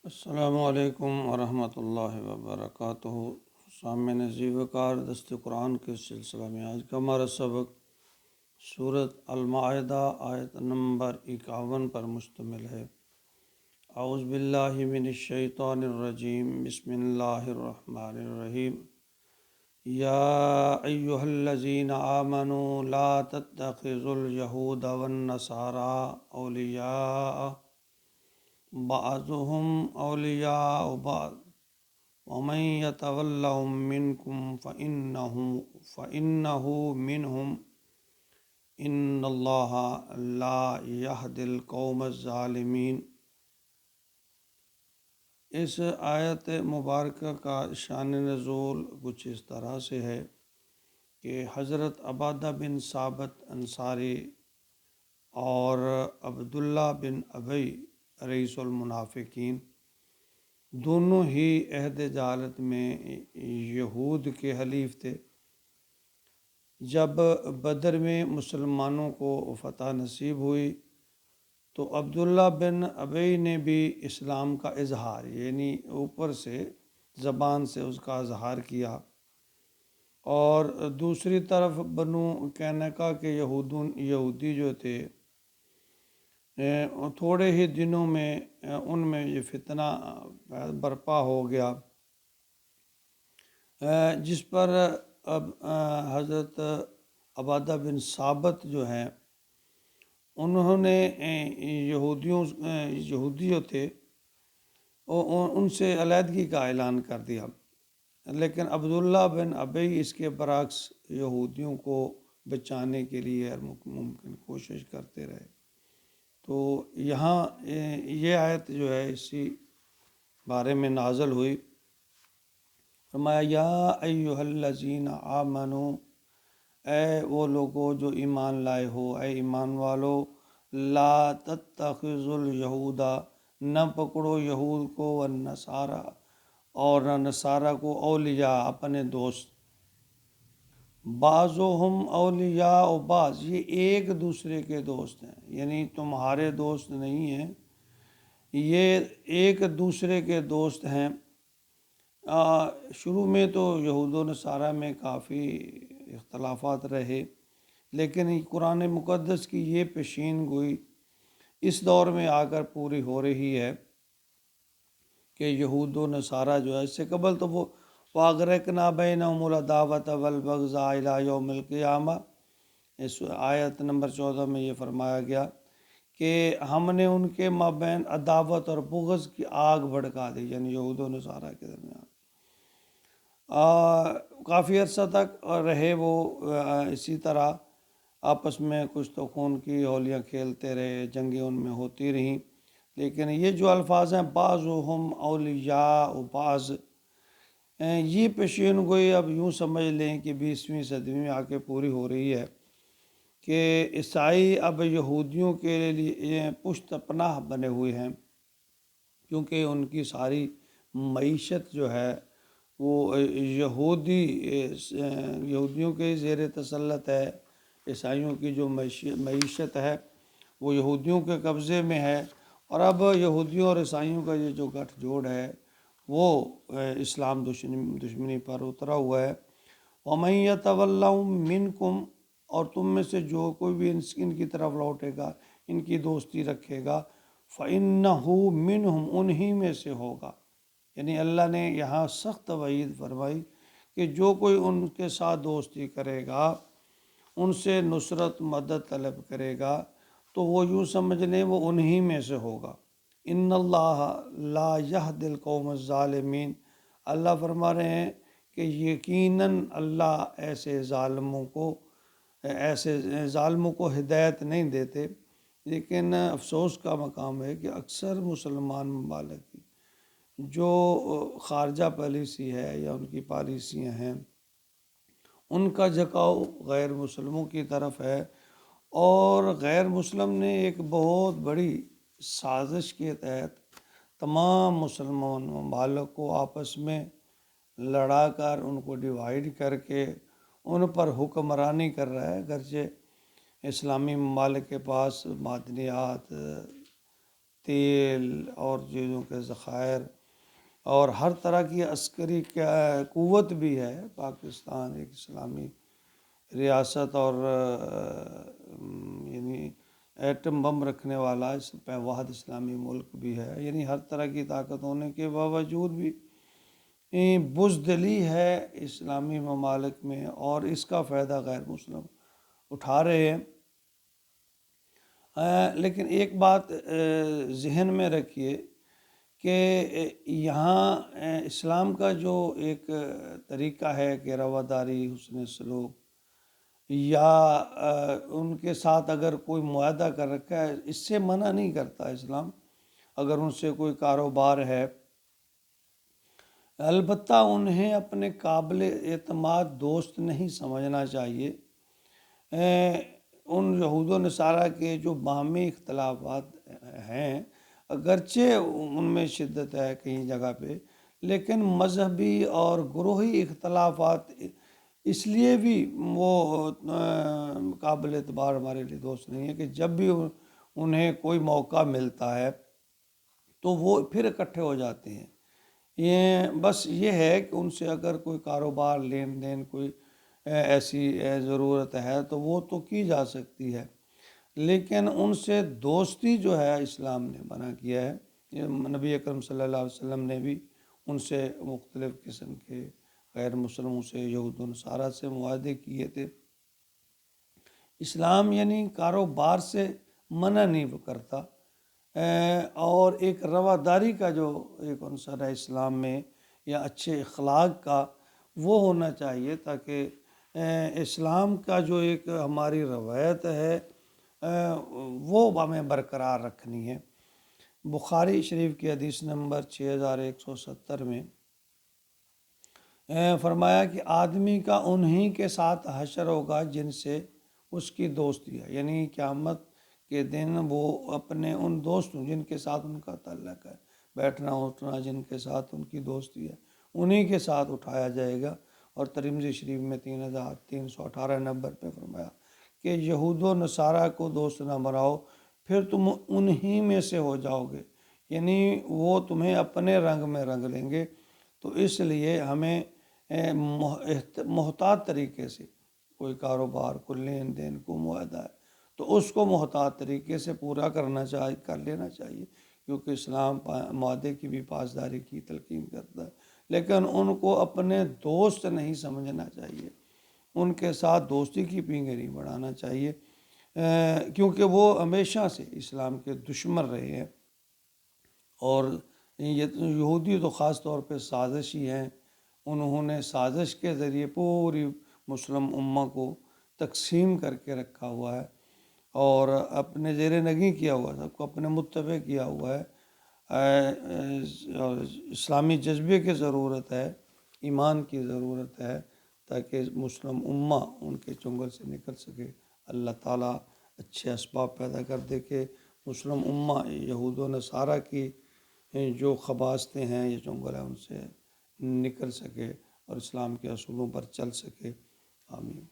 السلام علیکم ورحمۃ اللہ وبرکاتہ۔ سامعین عزیز وقار دست قرآن کے سلسلہ میں آج کا ہمارا سبق سورۃ المائدہ آیت نمبر 51 پر مشتمل ہے۔ اعوذ باللہ من الشیطان الرجیم، بسم اللہ الرحمن الرحیم۔ یا ایہا الذین آمنوا لا تتخذوا الیہود والنصارى اولیاء بعضهم اولیاء بعض ومن یتولہم منکم فإنہ منہم ان اللہ لا یہدی القوم الظالمین۔ اس آیت مبارکہ کا شان نزول کچھ اس طرح سے ہے کہ حضرت عبادہ بن ثابت انصاری اور عبداللہ بن ابی رئیس المنافقین دونوں ہی عہد جہالت میں یہود کے حلیف تھے۔ جب بدر میں مسلمانوں کو فتح نصیب ہوئی تو عبداللہ بن ابی نے بھی اسلام کا اظہار، یعنی اوپر سے زبان سے اس کا اظہار کیا، اور دوسری طرف بنو قینقاع کے یہودی جو تھے تھوڑے ہی دنوں میں ان میں یہ فتنہ برپا ہو گیا، جس پر اب حضرت عبادہ بن ثابت جو ہیں انہوں نے یہودی جو تھے ان سے علیحدگی کا اعلان کر دیا، لیکن عبداللہ بن ابی اس کے برعکس یہودیوں کو بچانے کے لیے ہر ممکن کوشش کرتے رہے۔ تو یہاں یہ آیت جو ہے اسی بارے میں نازل ہوئی۔ فرمایا یا ایہا الذین آمنو، اے وہ لوگوں جو ایمان لائے ہو، اے ایمان والو، لا تتخذوا الیہود، نہ پکڑو یہود کو، والنصارى اور نہ نصارہ کو، اولیاء اپنے دوست، بعضهم اولیاء و بعض، یہ ایک دوسرے کے دوست ہیں، یعنی تمہارے دوست نہیں ہیں، یہ ایک دوسرے کے دوست ہیں۔ شروع میں تو یہود و نصارہ میں کافی اختلافات رہے، لیکن قرآن مقدس کی یہ پیشین گوئی اس دور میں آ کر پوری ہو رہی ہے کہ یہود و نصارہ جو ہے، اس سے قبل تو وہ وَأَغْرَقْنَا بَيْنَهُمُ الْعَدَاوَةَ وَالْبَغْضَاءَ إِلَىٰ يَوْمِ الْقِيَامَةِ۔ اس آیت نمبر 14 میں یہ فرمایا گیا کہ ہم نے ان کے مابین عداوت اور بغض کی آگ بھڑکا دی، یعنی یہود و نصارہ کے درمیان۔ کافی عرصہ تک رہے وہ اسی طرح، آپس میں کچھ تو خون کی ہولیاں کھیلتے رہے، جنگیں ان میں ہوتی رہیں، لیکن یہ جو الفاظ ہیں بعضهم اولیاء و بعض، یہ پیشین گوئی اب یوں سمجھ لیں کہ 20ویں صدی میں آ کے پوری ہو رہی ہے کہ عیسائی اب یہودیوں کے لیے پشت پناہ بنے ہوئے ہیں، کیونکہ ان کی ساری معیشت جو ہے وہ یہودیوں کے زیر تسلط ہے، عیسائیوں کی جو معیشت ہے وہ یہودیوں کے قبضے میں ہے، اور اب یہودیوں اور عیسائیوں کا یہ جو گٹھ جوڑ ہے وہ اسلام دشمنی پر اترا ہوا ہے۔ وَمَن يَتَوَلَّهُم مِّنكُمْ، اور تم میں سے جو کوئی بھی ان کی طرف لوٹے گا، ان کی دوستی رکھے گا، فَإِنَّهُ مِنْهُمْ، انہی میں سے ہوگا۔ یعنی اللہ نے یہاں سخت وعید فرمائی کہ جو کوئی ان کے ساتھ دوستی کرے گا، ان سے نصرت مدد طلب کرے گا، تو وہ یوں سمجھ لیں وہ انہی میں سے ہوگا۔ ان اللہ لا یہدی القوم الظالمین، اللہ فرما رہے ہیں کہ یقیناً اللہ ایسے ظالموں کو ہدایت نہیں دیتے۔ لیکن افسوس کا مقام ہے کہ اکثر مسلمان ممالک کی جو خارجہ پالیسی ہے یا ان کی پالیسیاں ہیں، ان کا جھکاؤ غیر مسلموں کی طرف ہے، اور غیر مسلم نے ایک بہت بڑی سازش کے تحت تمام مسلمان ممالک کو آپس میں لڑا کر، ان کو ڈیوائیڈ کر کے ان پر حکمرانی کر رہا ہے۔ گرچہ اسلامی ممالک کے پاس معدنیات، تیل اور چیزوں کے ذخائر اور ہر طرح کی عسکری قوت بھی ہے۔ پاکستان ایک اسلامی ریاست اور یعنی ایٹم بم رکھنے والا واحد اسلامی ملک بھی ہے، یعنی ہر طرح کی طاقت ہونے کے باوجود بھی بزدلی ہے اسلامی ممالک میں، اور اس کا فائدہ غیر مسلم اٹھا رہے ہیں۔ لیکن ایک بات ذہن میں رکھیے کہ یہاں اسلام کا جو ایک طریقہ ہے کہ رواداری، حسن سلوک، یا ان کے ساتھ اگر کوئی معاہدہ کر رکھا ہے، اس سے منع نہیں کرتا اسلام اگر ان سے کوئی کاروبار ہے، البتہ انہیں اپنے قابل اعتماد دوست نہیں سمجھنا چاہیے۔ ان یہود و نصارہ کے جو باہمی اختلافات ہیں، اگرچہ ان میں شدت ہے کہیں جگہ پہ، لیکن مذہبی اور گروہی اختلافات اس لیے بھی وہ قابل اعتبار ہمارے لیے دوست نہیں ہے کہ جب بھی انہیں کوئی موقع ملتا ہے تو وہ پھر اکٹھے ہو جاتے ہیں۔ یہ بس یہ ہے کہ ان سے اگر کوئی کاروبار، لین دین، کوئی ایسی ضرورت ہے تو وہ تو کی جا سکتی ہے، لیکن ان سے دوستی جو ہے اسلام نے منع کیا ہے۔ نبی اکرم صلی اللہ علیہ وسلم نے بھی ان سے مختلف قسم کے غیر مسلموں سے، یہود و نصارہ سے معاہدے کیے تھے۔ اسلام یعنی کاروبار سے منع نہیں کرتا، اور ایک رواداری کا جو ایک عنصر ہے اسلام میں، یا اچھے اخلاق کا، وہ ہونا چاہیے، تاکہ اسلام کا جو ایک ہماری روایت ہے وہ ہمیں برقرار رکھنی ہے۔ بخاری شریف کی حدیث نمبر 6170 میں فرمایا کہ آدمی کا انہی کے ساتھ حشر ہوگا جن سے اس کی دوستی ہے، یعنی قیامت کے دن وہ اپنے ان دوستوں جن کے ساتھ ان کا تعلق ہے، بیٹھنا اٹھنا جن کے ساتھ ان کی دوستی ہے، انہی کے ساتھ اٹھایا جائے گا۔ اور ترمذی شریف میں 3318 نمبر پہ فرمایا کہ یہود و نصارہ کو دوست نہ بناؤ، پھر تم انہی میں سے ہو جاؤ گے، یعنی وہ تمہیں اپنے رنگ میں رنگ لیں گے۔ تو اس لیے ہمیں محتاط طریقے سے کوئی کاروبار، کوئی لین دین، کوئی معاہدہ ہے تو اس کو محتاط طریقے سے پورا کر لینا چاہیے، کیونکہ اسلام معاہدے کی بھی پاسداری کی تلقین کرتا ہے، لیکن ان کو اپنے دوست نہیں سمجھنا چاہیے، ان کے ساتھ دوستی کی پینگیں نہیں بڑھانا چاہیے، کیونکہ وہ ہمیشہ سے اسلام کے دشمن رہے ہیں، اور یہودی تو خاص طور پہ سازشی ہیں۔ انہوں نے سازش کے ذریعے پوری مسلم امہ کو تقسیم کر کے رکھا ہوا ہے، اور اپنے زیر نگیں کیا ہوا ہے، سب کو اپنے متبع کیا ہوا ہے۔ اسلامی جذبے کی ضرورت ہے، ایمان کی ضرورت ہے، تاکہ مسلم امہ ان کے چنگل سے نکل سکے۔ اللہ تعالیٰ اچھے اسباب پیدا کر دے کہ مسلم امہ یہود و نصارہ کی جو خباثتیں ہیں، یہ چنگل ہے، ان سے نکل سکے اور اسلام کے اصولوں پر چل سکے۔ آمین۔